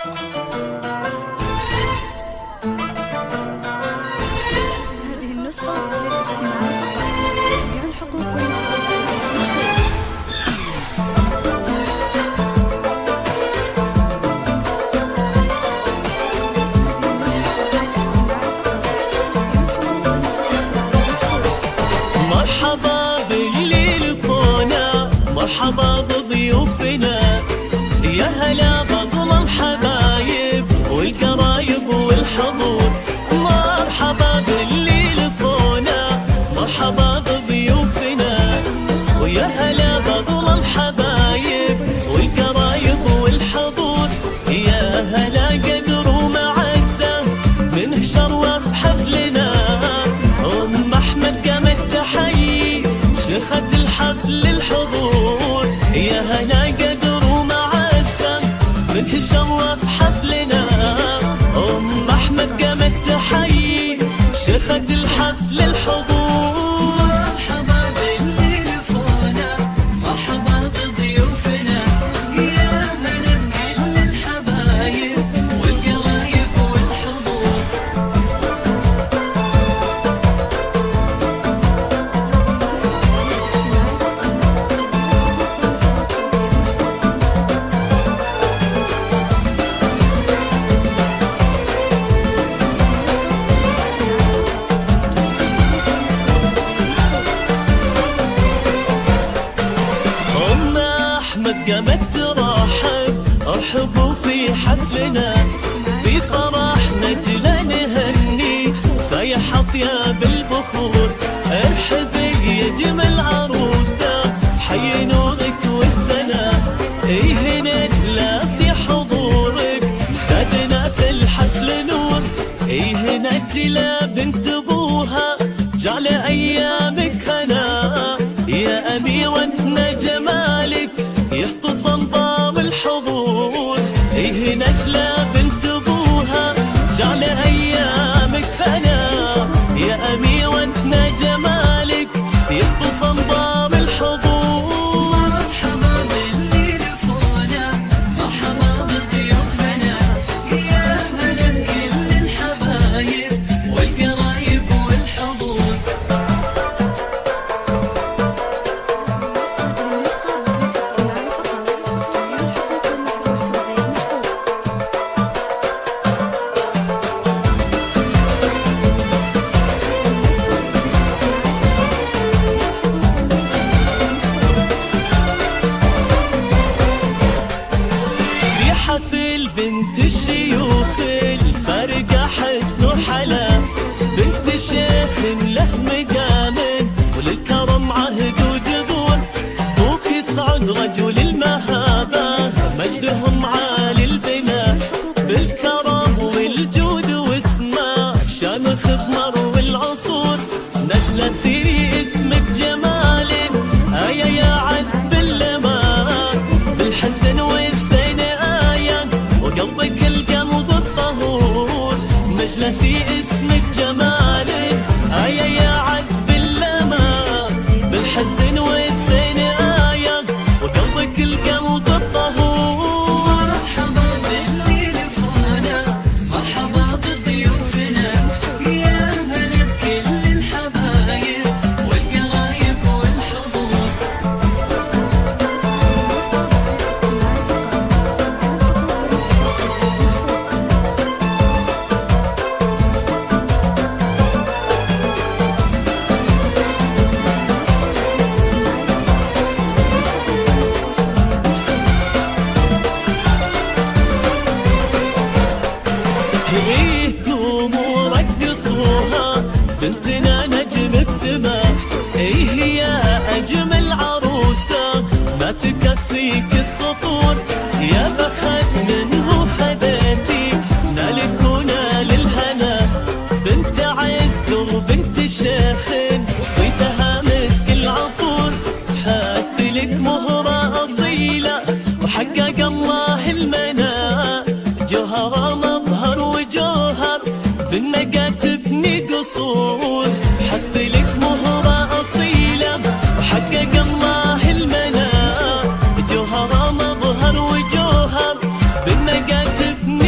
هذه النسخة للاستماع فقط. جميع الحقوق والنشرات. مرحبا باللي لفونا، مرحبا بضيوفنا، يا هلا بطل الحبايب والقرايب والحضور. مرحبا باللي لفونا، مرحبا بضيوفنا، ويا هلا بطل الحبايب والقرايب والحضور. يا هلا قدر ومعزة من شرف حفلنا، أم أحمد قامت تحيي شيخة الحفل الحضور. يا هلا قدر ومعزة من شرف حفلنا، أم أحمد قامت تحيي شيخة الحفل الحضور. مرحبا باللي لفونا، مرحبا بضيوفنا، يا هلا بكل الحبايب والقرايب والحضور. أم أحمد قامت ترحب، ارحبوا في حفلنا، في فرحنا جينا نهني فيح أطياب البخور. ارحبي يا جمل عروسة، حي نورك والسنة، إيه نجلى في حضورك، زادنا في الحفل نور. إيه نجلى بنت أبوها، جعل أيامك هنا، يا أميرتنا جمالك يحتصن باب الحضور. إيه نجلى بنت أبوها، جعل أيامك هنا، يا أميرتنا جمالك يحتصن باب الحضور. مرحبا باللي لفونا، مرحبا بضيوفنا، يا هلا بكل الحبايب والقرايب والحضور. هذه النسخة للاستماع فقط. جميع الحقوق والنشرات زي المحفوظ. في حفل بنت الشيوخ الفارقة حسن وحلا، بنت شيخ له مقام وللكرم عهد وجذور. ابوك يسعد رجل المهابة، مجدهم عالي البناء، بالكرم والجود واسمه شامخ بمر والعصور. نجلة في اسمك جمال، آية يا عد باللمان، بالحسن والزين آية وقلبك القلب الطهور. نجلة في اسمك جمال، آية يا عد باللمان، بالحسن والزين آية وقلبك القلب الطهور. مرحبا باللي لفونا، مرحبا بضيوفنا، يا هلا بكل الحبايب والقرايب والحضور. إيه قوموا رقصوها، بنتنا نجم بسما، إيه يا أجمل عروسة ما تكفيك السطور. يا بخت منه خديتي، نالك ونال الهنا، بنت عز وبنت شيخ صيتها مسك العطور. حط لك مهرة أصيلة وحقق الله المنى، جوهرة مظهر وجوهر بالنقا تبني قصور. حط لك مهرة أصيلة وحقق الله المنى، جوهرة مظهر وجوهر بالنقا تبني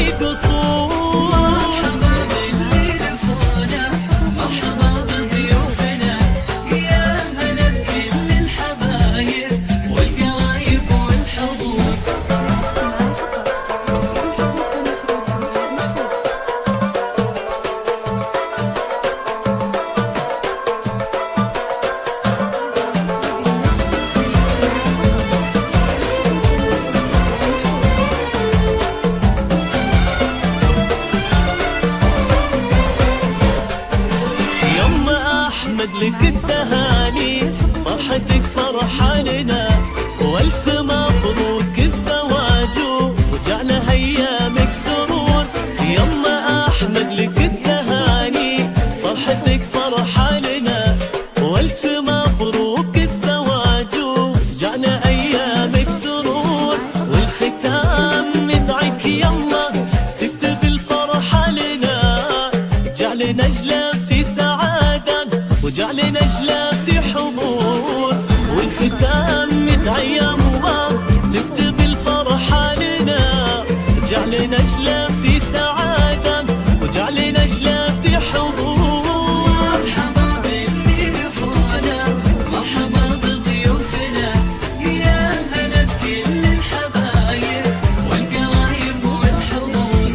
وجعل نجلة في سعادة وجعل نجلة في حظوظ والختام مدعي الله تكتب الفرحة لنا جعل نجلة في سعادة وجعل نجلة في حظوظ مرحبا باللي لفونا مرحبا بضيوفنا يا هلا بكل الحبايب والقرايب والحضور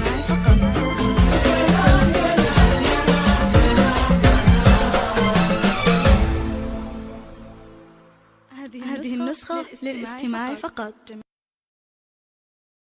هذه النسخة للاستماع فقط.